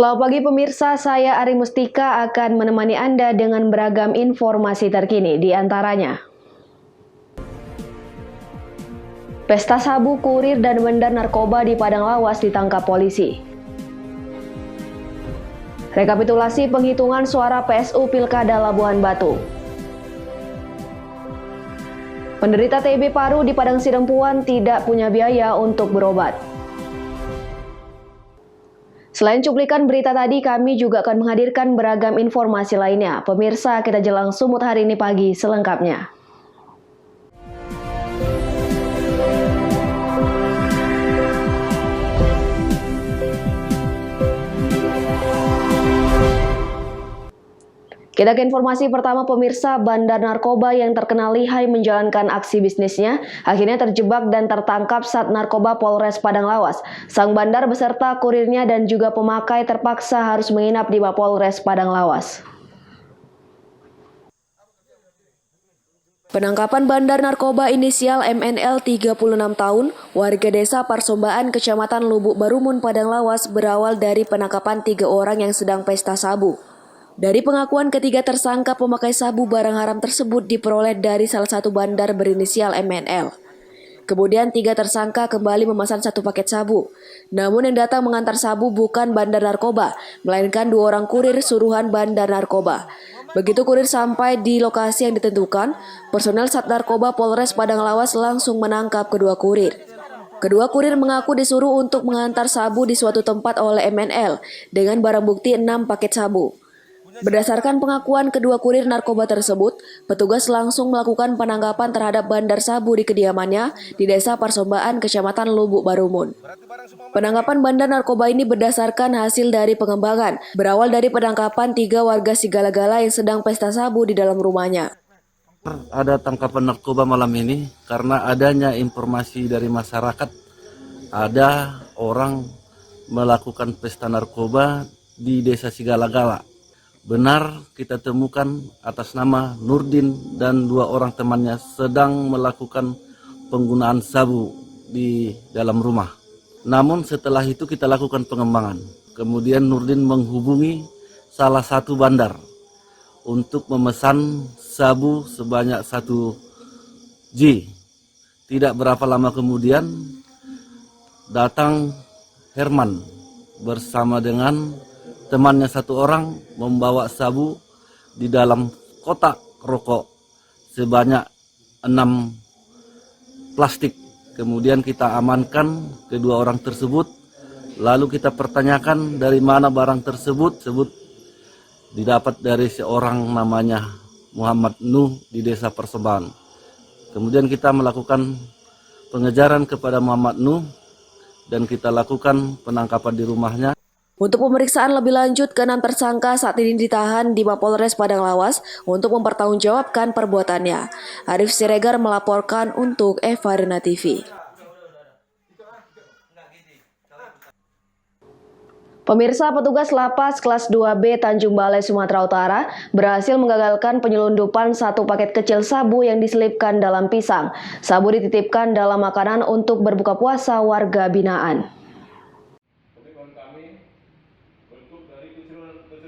Selamat pagi pemirsa, saya Ari Mustika akan menemani Anda dengan beragam informasi terkini, di antaranya pesta sabu, kurir, dan bandar narkoba di Padang Lawas ditangkap polisi. Rekapitulasi penghitungan suara PSU Pilkada Labuhan Batu. Penderita TB paru di Padang Sidempuan tidak punya biaya untuk berobat. Selain cuplikan berita tadi, kami juga akan menghadirkan beragam informasi lainnya. Pemirsa, kita jelang sumut hari ini pagi selengkapnya. Kita ke informasi pertama pemirsa, bandar narkoba yang terkenal lihai menjalankan aksi bisnisnya akhirnya terjebak dan tertangkap Sat Narkoba Polres Padang Lawas. Sang bandar beserta kurirnya dan juga pemakai terpaksa harus menginap di Mapolres Padang Lawas. Penangkapan bandar narkoba inisial MNL 36 tahun, warga desa Parsombaan, Kecamatan Lubuk Barumun, Padang Lawas berawal dari penangkapan 3 orang yang sedang pesta sabu. Dari pengakuan ketiga tersangka, pemakai sabu barang haram tersebut diperoleh dari salah satu bandar berinisial MNL. Kemudian 3 tersangka kembali memesan 1 paket sabu. Namun yang datang mengantar sabu bukan bandar narkoba, melainkan 2 orang kurir suruhan bandar narkoba. Begitu kurir sampai di lokasi yang ditentukan, personel Sat Narkoba Polres Padang Lawas langsung menangkap kedua kurir. Kedua kurir mengaku disuruh untuk mengantar sabu di suatu tempat oleh MNL dengan barang bukti 6 paket sabu. Berdasarkan pengakuan kedua kurir narkoba tersebut, petugas langsung melakukan penangkapan terhadap bandar sabu di kediamannya di Desa Parsombaan, Kecamatan Lubuk Barumun. Penangkapan bandar narkoba ini berdasarkan hasil dari pengembangan, berawal dari penangkapan 3 warga Sigala-Gala yang sedang pesta sabu di dalam rumahnya. Ada tangkapan narkoba malam ini karena adanya informasi dari masyarakat ada orang melakukan pesta narkoba di Desa Sigala-Gala. Benar kita temukan atas nama Nurdin dan 2 orang temannya sedang melakukan penggunaan sabu di dalam rumah. Namun setelah itu kita lakukan pengembangan. Kemudian Nurdin menghubungi salah satu bandar untuk memesan sabu sebanyak 1 J. Tidak berapa lama kemudian datang Herman bersama dengan temannya 1 orang membawa sabu di dalam kotak rokok sebanyak 6 plastik. Kemudian kita amankan kedua orang tersebut. Lalu kita pertanyakan dari mana barang tersebut. Didapat dari seorang namanya Muhammad Nuh di Desa Persombaan. Kemudian kita melakukan pengejaran kepada Muhammad Nuh dan kita lakukan penangkapan di rumahnya. Untuk pemeriksaan lebih lanjut, ke-6 tersangka saat ini ditahan di Mapolres Padang Lawas untuk mempertanggungjawabkan perbuatannya. Arif Siregar melaporkan untuk Evarina TV. Pemirsa, petugas lapas kelas 2B Tanjung Balai, Sumatera Utara berhasil menggagalkan penyelundupan 1 paket kecil sabu yang diselipkan dalam pisang. Sabu dititipkan dalam makanan untuk berbuka puasa warga binaan.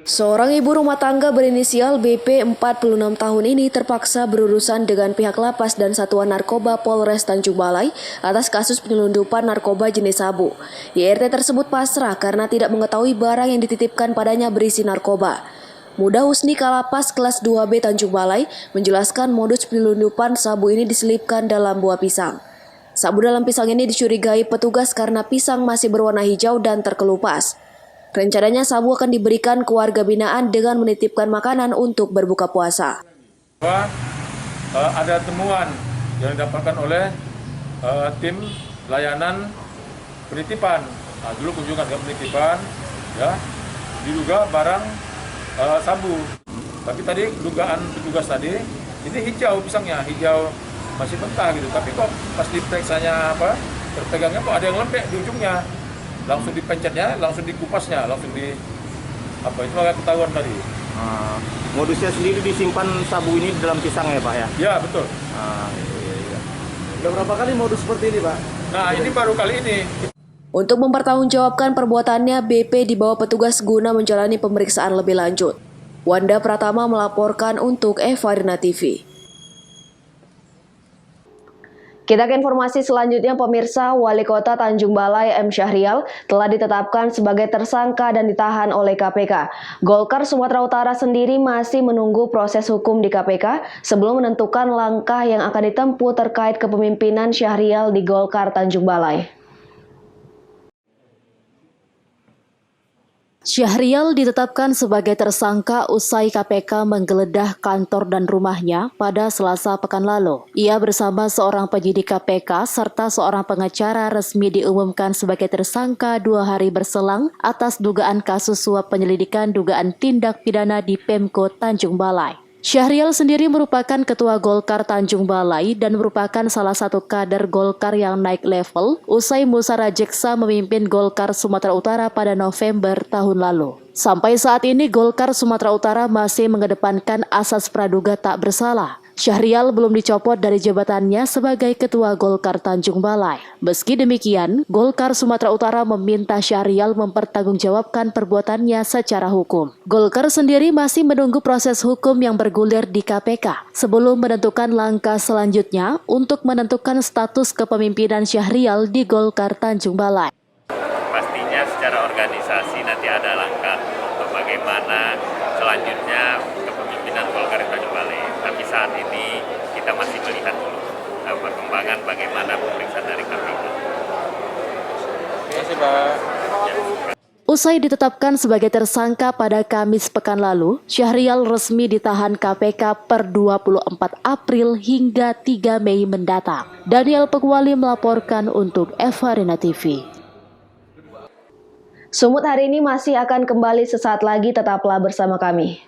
Seorang ibu rumah tangga berinisial BP 46 tahun ini terpaksa berurusan dengan pihak lapas dan Satuan Narkoba Polres Tanjung Balai atas kasus penyelundupan narkoba jenis sabu. YRT tersebut pasrah karena tidak mengetahui barang yang dititipkan padanya berisi narkoba. Muda Husni Kalapas kelas 2B Tanjung Balai menjelaskan modus penyelundupan sabu ini diselipkan dalam buah pisang. Sabu dalam pisang ini dicurigai petugas karena pisang masih berwarna hijau dan terkelupas. Rencananya sabu akan diberikan ke warga binaan dengan menitipkan makanan untuk berbuka puasa. Ada temuan yang didapatkan oleh tim layanan penitipan. Dulu kunjungan ke penitipan, ya, diduga barang sabu. Tapi tadi dugaan petugas tadi ini hijau pisangnya, hijau masih mentah gitu. Tapi kok pas diperiksanya terpegangnya kok ada yang lembek di ujungnya. Langsung dipencetnya, langsung dikupasnya, langsung itu agak ketahuan tadi. Modusnya sendiri disimpan sabu ini di dalam pisang ya Pak ya? Ya betul. Iya. Udah berapa kali modus seperti ini Pak? Nah ini baru kali ini. Untuk mempertanggungjawabkan perbuatannya, BP dibawa petugas guna menjalani pemeriksaan lebih lanjut. Wanda Pratama melaporkan untuk Evarina TV. Kita ke informasi selanjutnya, pemirsa. Wali Kota Tanjung Balai M. Syahrial telah ditetapkan sebagai tersangka dan ditahan oleh KPK. Golkar Sumatera Utara sendiri masih menunggu proses hukum di KPK sebelum menentukan langkah yang akan ditempuh terkait kepemimpinan Syahrial di Golkar Tanjung Balai. Syahrial ditetapkan sebagai tersangka usai KPK menggeledah kantor dan rumahnya pada Selasa pekan lalu. Ia bersama seorang penyidik KPK serta seorang pengacara resmi diumumkan sebagai tersangka 2 hari berselang atas dugaan kasus suap penyelidikan dugaan tindak pidana di Pemko Tanjung Balai. Syahrial sendiri merupakan ketua Golkar Tanjung Balai dan merupakan salah satu kader Golkar yang naik level usai Musa Rajeksa memimpin Golkar Sumatera Utara pada November tahun lalu. Sampai saat ini Golkar Sumatera Utara masih mengedepankan asas praduga tak bersalah. Syahrial belum dicopot dari jabatannya sebagai ketua Golkar Tanjung Balai. Meski demikian, Golkar Sumatera Utara meminta Syahrial mempertanggungjawabkan perbuatannya secara hukum. Golkar sendiri masih menunggu proses hukum yang bergulir di KPK sebelum menentukan langkah selanjutnya untuk menentukan status kepemimpinan Syahrial di Golkar Tanjung Balai. Pastinya secara organisasi nanti ada langkah untuk bagaimana selanjutnya kepemimpinan Golkar Tanjung Balai. Tapi saat ini kita masih melihat dulu perkembangan bagaimana pemeriksaan dari KPK. Terima kasih, Pak. Usai ditetapkan sebagai tersangka pada Kamis pekan lalu, Syahrial resmi ditahan KPK per 24 April hingga 3 Mei mendatang. Daniel Pekwali melaporkan untuk Evarina TV. Sumut hari ini masih akan kembali sesaat lagi, tetaplah bersama kami.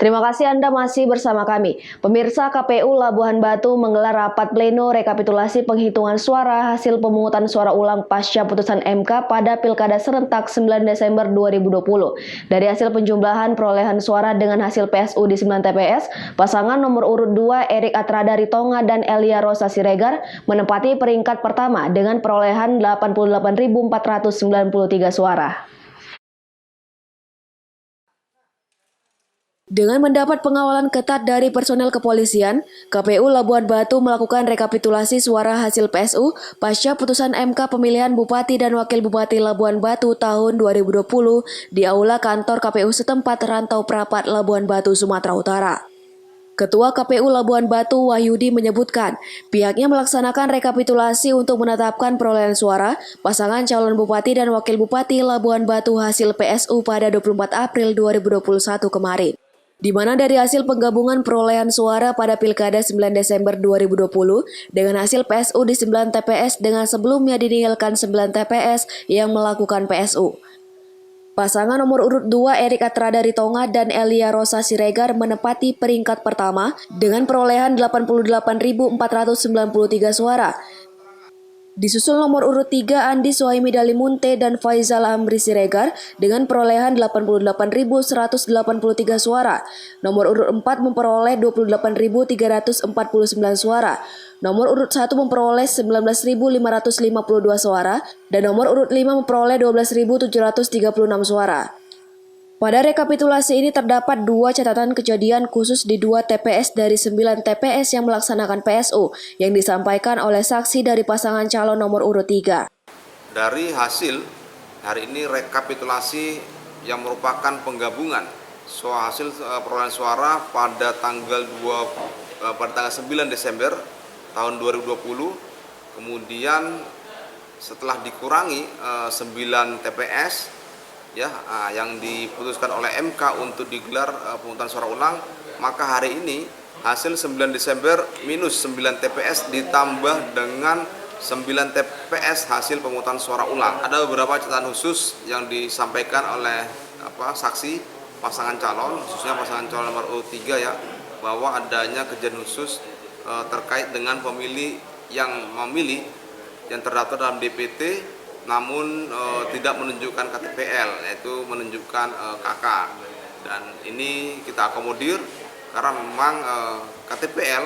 Terima kasih Anda masih bersama kami. Pemirsa, KPU Labuhan Batu menggelar rapat pleno rekapitulasi penghitungan suara hasil pemungutan suara ulang pasca putusan MK pada Pilkada serentak 9 Desember 2020. Dari hasil penjumlahan perolehan suara dengan hasil PSU di 9 TPS, pasangan nomor urut 2 Erik Atrada Ritonga dan Elia Rosa Siregar menempati peringkat pertama dengan perolehan 88.493 suara. Dengan mendapat pengawalan ketat dari personel kepolisian, KPU Labuhan Batu melakukan rekapitulasi suara hasil PSU pasca putusan MK pemilihan Bupati dan Wakil Bupati Labuhan Batu tahun 2020 di Aula Kantor KPU setempat Rantau Prapat, Labuhan Batu, Sumatera Utara. Ketua KPU Labuhan Batu Wahyudi menyebutkan pihaknya melaksanakan rekapitulasi untuk menetapkan perolehan suara pasangan calon Bupati dan Wakil Bupati Labuhan Batu hasil PSU pada 24 April 2021 kemarin, di mana dari hasil penggabungan perolehan suara pada Pilkada 9 Desember 2020 dengan hasil PSU di 9 TPS dengan sebelumnya dininggalkan 9 TPS yang melakukan PSU. Pasangan nomor urut 2 Erik Atrada Ritonga dan Elia Rosa Siregar menempati peringkat pertama dengan perolehan 88.493 suara. Disusul nomor urut 3 Andi Suhaimi Dalimunte dan Faizal Amri Siregar dengan perolehan 88.183 suara. Nomor urut 4 memperoleh 28.349 suara. Nomor urut 1 memperoleh 19.552 suara dan nomor urut 5 memperoleh 12.736 suara. Pada rekapitulasi ini terdapat 2 catatan kejadian khusus di 2 TPS dari 9 TPS yang melaksanakan PSU yang disampaikan oleh saksi dari pasangan calon nomor urut 3. Dari hasil hari ini rekapitulasi yang merupakan penggabungan hasil perolehan suara pada tanggal 9 Desember tahun 2020, kemudian setelah dikurangi 9 TPS yang diputuskan oleh MK untuk digelar pemungutan suara ulang, maka hari ini hasil 9 Desember minus 9 TPS ditambah dengan 9 TPS hasil pemungutan suara ulang. Ada beberapa catatan khusus yang disampaikan oleh saksi pasangan calon, khususnya pasangan calon nomor urut 3 ya. bahwa adanya kejadian khusus terkait dengan pemilih yang terdaftar dalam DPT namun tidak menunjukkan KTPL, yaitu menunjukkan KK. Dan ini kita akomodir karena memang KTPL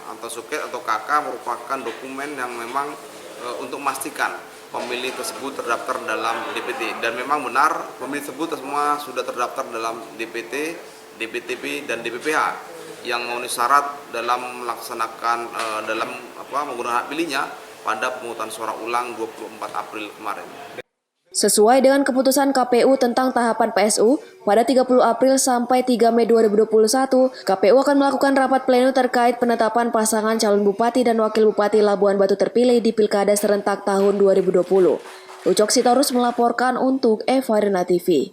atau suket atau KK merupakan dokumen yang memang untuk memastikan pemilih tersebut terdaftar dalam DPT, dan memang benar pemilih tersebut semua sudah terdaftar dalam DPT, DPTP dan DPPH yang memenuhi syarat dalam melaksanakan menggunakan hak pilihnya pada pemungutan suara ulang 24 April kemarin. Sesuai dengan keputusan KPU tentang tahapan PSU, pada 30 April sampai 3 Mei 2021, KPU akan melakukan rapat pleno terkait penetapan pasangan calon bupati dan wakil bupati Labuan Batu terpilih di Pilkada serentak tahun 2020. Ucok Sitorus melaporkan untuk Evarina TV.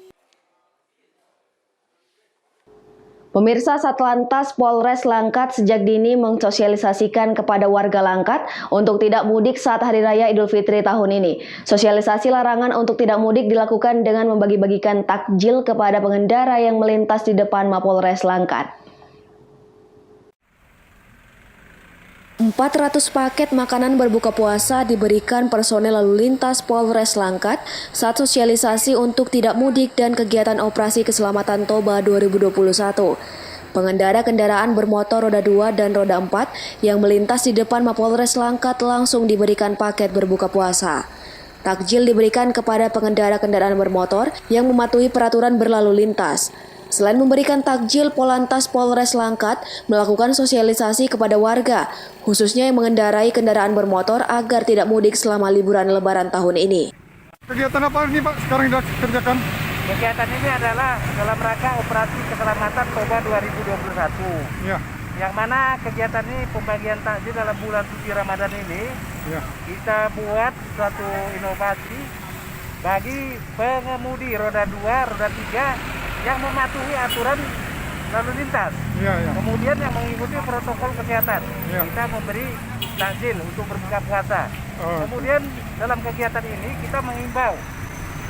Pemirsa, Satlantas Polres Langkat sejak dini mensosialisasikan kepada warga Langkat untuk tidak mudik saat Hari Raya Idul Fitri tahun ini. Sosialisasi larangan untuk tidak mudik dilakukan dengan membagi-bagikan takjil kepada pengendara yang melintas di depan Mapolres Langkat. 400 paket makanan berbuka puasa diberikan personel lalu lintas Polres Langkat saat sosialisasi untuk tidak mudik dan kegiatan operasi keselamatan Toba 2021. Pengendara kendaraan bermotor roda 2 dan roda 4 yang melintas di depan Mapolres Langkat langsung diberikan paket berbuka puasa. Takjil diberikan kepada pengendara kendaraan bermotor yang mematuhi peraturan berlalu lintas. Selain memberikan takjil, Polantas Polres Langkat melakukan sosialisasi kepada warga, khususnya yang mengendarai kendaraan bermotor agar tidak mudik selama liburan Lebaran tahun ini. Kegiatan apa ini Pak sekarang dikerjakan? Kegiatan ini adalah dalam rangka operasi keselamatan Toba 2021. Ya. Yang mana kegiatan ini pembagian takjil dalam bulan suci Ramadan ini, Ya. kita buat suatu inovasi bagi pengemudi roda 2, roda 3 yang mematuhi aturan lalu lintas. Ya, ya. Kemudian yang mengikuti protokol kesehatan. Ya. Kita memberi takjil untuk berbuka puasa. Oh. Kemudian dalam kegiatan ini kita mengimbau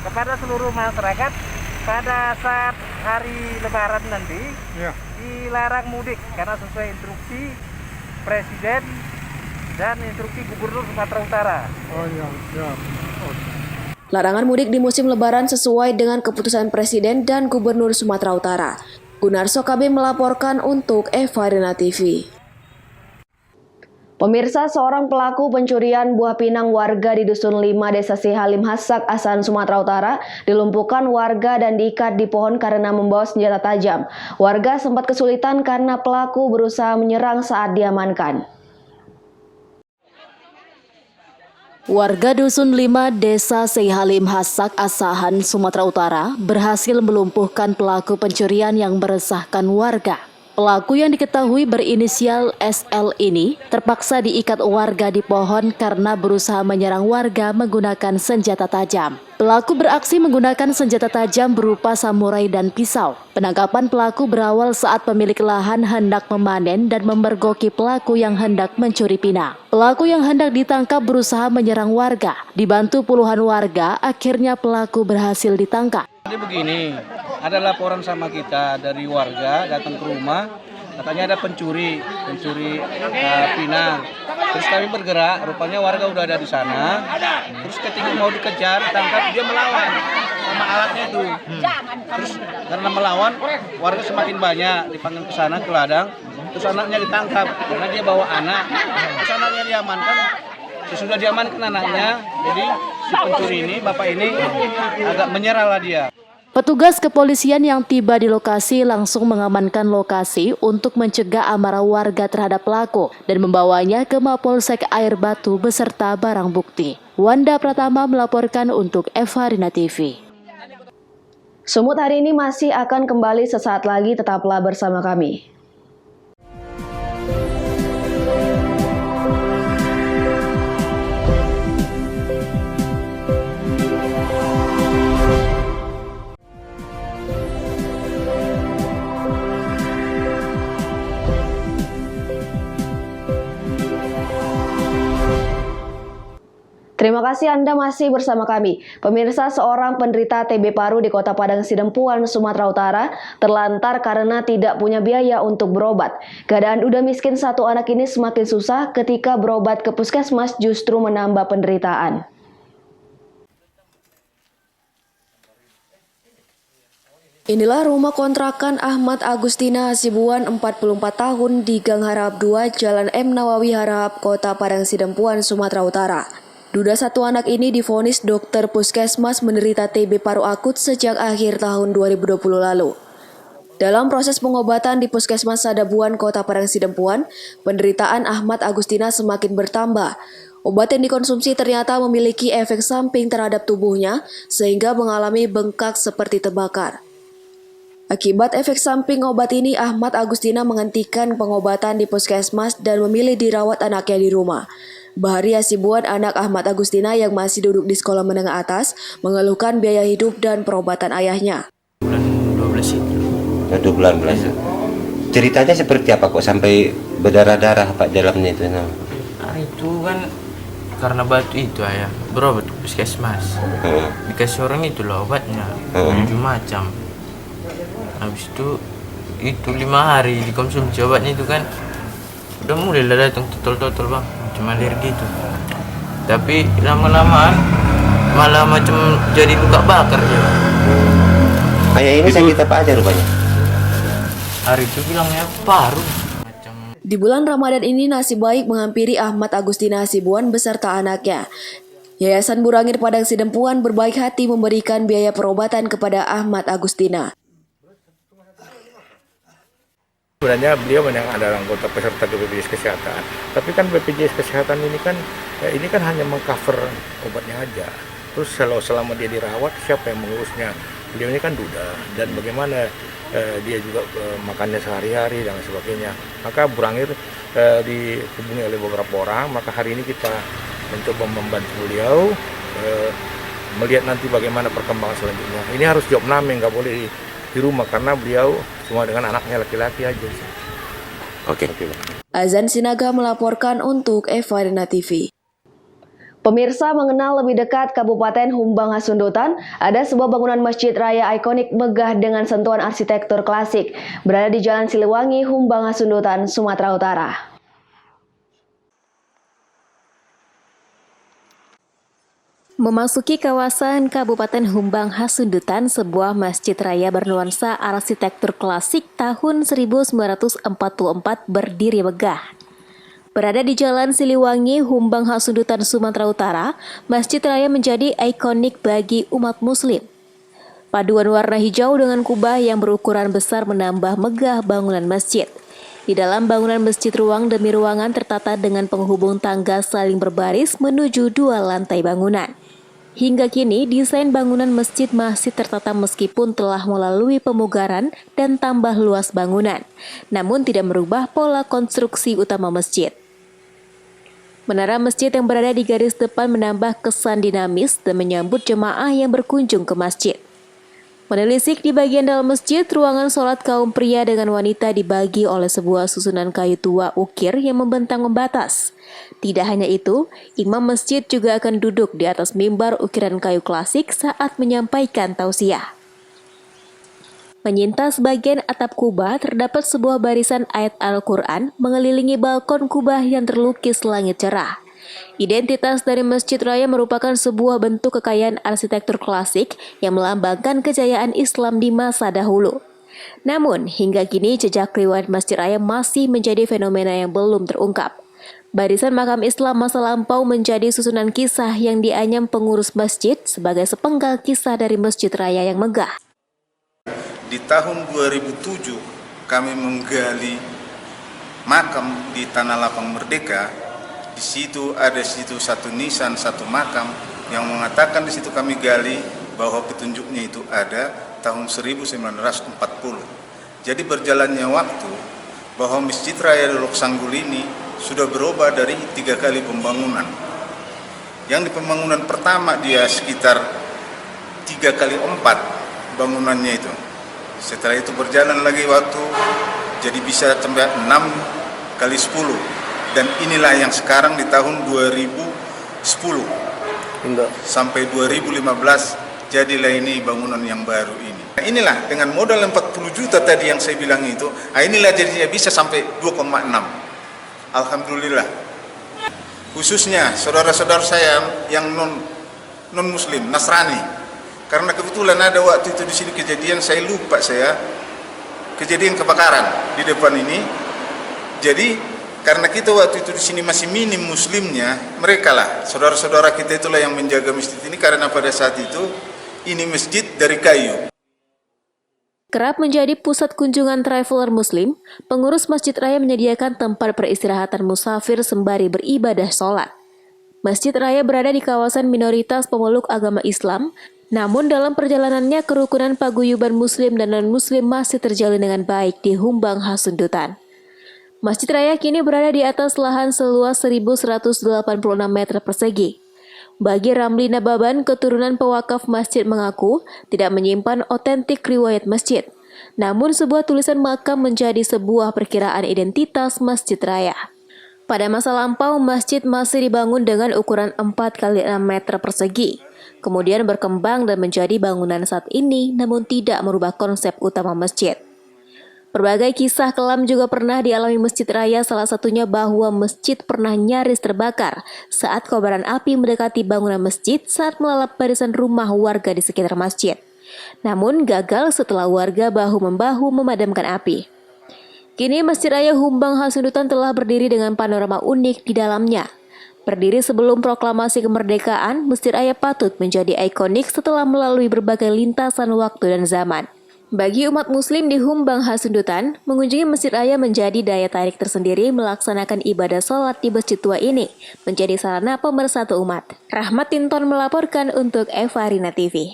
kepada seluruh masyarakat pada saat hari Lebaran nanti Ya. dilarang mudik karena sesuai instruksi Presiden dan instruksi Gubernur Sumatera Utara. Oh ya, ya. Oh. Larangan mudik di musim Lebaran sesuai dengan keputusan Presiden dan Gubernur Sumatera Utara. Gunarso KB melaporkan untuk Evarina TV. Pemirsa, seorang pelaku pencurian buah pinang warga di Dusun 5 Desa Sihalim Hasak, Asahan, Sumatera Utara dilumpuhkan warga dan diikat di pohon karena membawa senjata tajam. Warga sempat kesulitan karena pelaku berusaha menyerang saat diamankan. Warga Dusun 5 Desa Sihalim Hasak, Asahan, Sumatera Utara berhasil melumpuhkan pelaku pencurian yang meresahkan warga. Pelaku yang diketahui berinisial SL ini terpaksa diikat warga di pohon karena berusaha menyerang warga menggunakan senjata tajam. Pelaku beraksi menggunakan senjata tajam berupa samurai dan pisau. Penangkapan pelaku berawal saat pemilik lahan hendak memanen dan memergoki pelaku yang hendak mencuri pinang. Pelaku yang hendak ditangkap berusaha menyerang warga. Dibantu puluhan warga, akhirnya pelaku berhasil ditangkap. Jadi begini, ada laporan sama kita dari warga datang ke rumah, katanya ada pencuri pinang. Terus kami bergerak, rupanya warga udah ada di sana. Terus ketika mau dikejar, tangkap, dia melawan sama alatnya itu. Terus karena melawan, warga semakin banyak dipanggil ke sana ke ladang. Terus anaknya ditangkap karena dia bawa anak. Terus anaknya diamankan. Sesudah diamankan anaknya, jadi si pencuri ini, bapak ini agak menyerah lah dia. Petugas kepolisian yang tiba di lokasi langsung mengamankan lokasi untuk mencegah amarah warga terhadap pelaku dan membawanya ke Mapolsek Air Batu beserta barang bukti. Wanda Pratama melaporkan untuk Evarina TV. Sumut hari ini masih akan kembali sesaat lagi, tetaplah bersama kami. Terima kasih Anda masih bersama kami. Pemirsa, seorang penderita TB paru di Kota Padang Sidempuan, Sumatera Utara terlantar karena tidak punya biaya untuk berobat. Keadaan udah miskin satu anak ini semakin susah ketika berobat ke puskesmas justru menambah penderitaan. Inilah rumah kontrakan Ahmad Agustina Hasibuan 44 tahun di Gang Harahap 2, Jalan M. Nawawi Harahap, Kota Padang Sidempuan, Sumatera Utara. Duda satu anak ini divonis dokter puskesmas menderita TB paru akut sejak akhir tahun 2020 lalu. Dalam proses pengobatan di Puskesmas Sadabuan, Kota Padang Sidempuan, penderitaan Ahmad Agustina semakin bertambah. Obat yang dikonsumsi ternyata memiliki efek samping terhadap tubuhnya sehingga mengalami bengkak seperti terbakar. Akibat efek samping obat ini, Ahmad Agustina menghentikan pengobatan di puskesmas dan memilih dirawat anaknya di rumah. Bahari Hasibuan, anak Ahmad Agustina yang masih duduk di sekolah menengah atas, mengeluhkan biaya hidup dan perobatan ayahnya. Bulan 12 itu. 1 bulan. Ceritanya seperti apa kok sampai berdarah-darah Pak dalamnya itu? Nah, itu kan karena batu itu ayah berobat ke puskesmas. Dikasih orang itu loh obatnya, 7 macam. Habis itu 5 hari dikonsumsi obatnya itu kan udah mulai datang total bang, macam alergi itu. Tapi lama-lamaan malah macam jadi luka bakar dia. Ayah ini sakit apa aja rupanya? Hari itu bilangnya paru. Di bulan Ramadan ini nasib baik menghampiri Ahmad Agustina Hasibuan beserta anaknya. Yayasan Burangir Padang Sidempuan berbaik hati memberikan biaya perobatan kepada Ahmad Agustina. Sebenarnya beliau memang adalah anggota peserta BPJS Kesehatan, tapi kan BPJS Kesehatan ini kan hanya mengcover obatnya aja. Terus selama dia dirawat, siapa yang mengurusnya? Beliau ini kan duda, dan bagaimana dia juga makannya sehari-hari dan sebagainya. Maka Burangir dihubungi oleh beberapa orang, maka hari ini kita mencoba membantu beliau melihat nanti bagaimana perkembangan selanjutnya. Ini harus job naming, nggak boleh di rumah karena beliau cuma dengan anaknya laki-laki aja. Oke. Azan Sinaga melaporkan untuk Evarina TV. Pemirsa, mengenal lebih dekat Kabupaten Humbang Hasundutan, ada sebuah bangunan masjid raya ikonik megah dengan sentuhan arsitektur klasik, berada di Jalan Siliwangi, Humbang Hasundutan, Sumatera Utara. Memasuki kawasan Kabupaten Humbang Hasundutan, sebuah masjid raya bernuansa arsitektur klasik tahun 1944 berdiri megah. Berada di Jalan Siliwangi, Humbang Hasundutan, Sumatera Utara, masjid raya menjadi ikonik bagi umat muslim. Paduan warna hijau dengan kubah yang berukuran besar menambah megah bangunan masjid. Di dalam bangunan masjid, ruang demi ruangan tertata dengan penghubung tangga saling berbaris menuju 2 lantai bangunan. Hingga kini, desain bangunan masjid masih tertata meskipun telah melalui pemugaran dan tambah luas bangunan, namun tidak merubah pola konstruksi utama masjid. Menara masjid yang berada di garis depan menambah kesan dinamis dan menyambut jemaah yang berkunjung ke masjid. Menelisik di bagian dalam masjid, ruangan sholat kaum pria dengan wanita dibagi oleh sebuah susunan kayu tua ukir yang membentang membatas. Tidak hanya itu, imam masjid juga akan duduk di atas mimbar ukiran kayu klasik saat menyampaikan tausiah. Menyintas bagian atap kubah terdapat sebuah barisan ayat Al-Quran mengelilingi balkon kubah yang terlukis langit cerah. Identitas dari Masjid Raya merupakan sebuah bentuk kekayaan arsitektur klasik yang melambangkan kejayaan Islam di masa dahulu. Namun, hingga kini jejak riwayat Masjid Raya masih menjadi fenomena yang belum terungkap. Barisan makam Islam masa lampau menjadi susunan kisah yang dianyam pengurus masjid sebagai sepenggal kisah dari Masjid Raya yang megah. Di tahun 2007 kami menggali makam di Tanah Lapang Merdeka. Di situ ada satu nisan, satu makam yang mengatakan di situ kami gali bahwa petunjuknya itu ada tahun 1940. Jadi berjalannya waktu bahwa Masjid Raya Dolok Sanggul ini sudah berubah dari 3 kali pembangunan. Yang di pembangunan pertama dia sekitar 3 kali 4 bangunannya itu. Setelah itu berjalan lagi waktu jadi bisa sampai 6 kali 10. Dan inilah yang sekarang di tahun 2010 sampai 2015 jadilah ini bangunan yang baru ini. Nah, inilah dengan modal 40 juta tadi yang saya bilang itu, inilah jadinya bisa sampai 2,6. Alhamdulillah. Khususnya saudara-saudara saya yang non muslim, Nasrani. Karena kebetulan ada waktu itu di sini kejadian, saya lupa kejadian kebakaran di depan ini. Jadi karena kita waktu itu di sini masih minim muslimnya, mereka lah saudara-saudara kita itulah yang menjaga masjid ini, karena pada saat itu ini masjid dari kayu. Kerap menjadi pusat kunjungan traveler muslim, pengurus Masjid Raya menyediakan tempat peristirahatan musafir sembari beribadah sholat. Masjid Raya berada di kawasan minoritas pemeluk agama Islam, namun dalam perjalanannya kerukunan paguyuban muslim dan non-muslim masih terjalin dengan baik di Humbang Hasundutan. Masjid Raya kini berada di atas lahan seluas 1.186 meter persegi. Bagi Ramli Nababan, keturunan pewakaf masjid mengaku tidak menyimpan otentik riwayat masjid. Namun sebuah tulisan makam menjadi sebuah perkiraan identitas Masjid Raya. Pada masa lampau, masjid masih dibangun dengan ukuran 4 x 6 meter persegi. Kemudian berkembang dan menjadi bangunan saat ini, namun tidak merubah konsep utama masjid. Berbagai kisah kelam juga pernah dialami Masjid Raya, salah satunya bahwa masjid pernah nyaris terbakar saat kobaran api mendekati bangunan masjid saat melalap barisan rumah warga di sekitar masjid. Namun gagal setelah warga bahu-membahu memadamkan api. Kini Masjid Raya Humbang Hasundutan telah berdiri dengan panorama unik di dalamnya. Berdiri sebelum proklamasi kemerdekaan, Masjid Raya patut menjadi ikonik setelah melalui berbagai lintasan waktu dan zaman. Bagi umat muslim di Humbang Hasundutan, mengunjungi Masjid Raya menjadi daya tarik tersendiri. Melaksanakan ibadah sholat di masjid tua ini menjadi sarana pemersatu umat. Rahmat Tinton melaporkan untuk Evarina TV.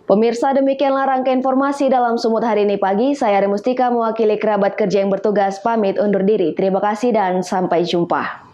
Pemirsa, demikianlah rangkaian informasi dalam Sumut hari ini pagi. Saya Remustika mewakili kerabat kerja yang bertugas pamit undur diri. Terima kasih dan sampai jumpa.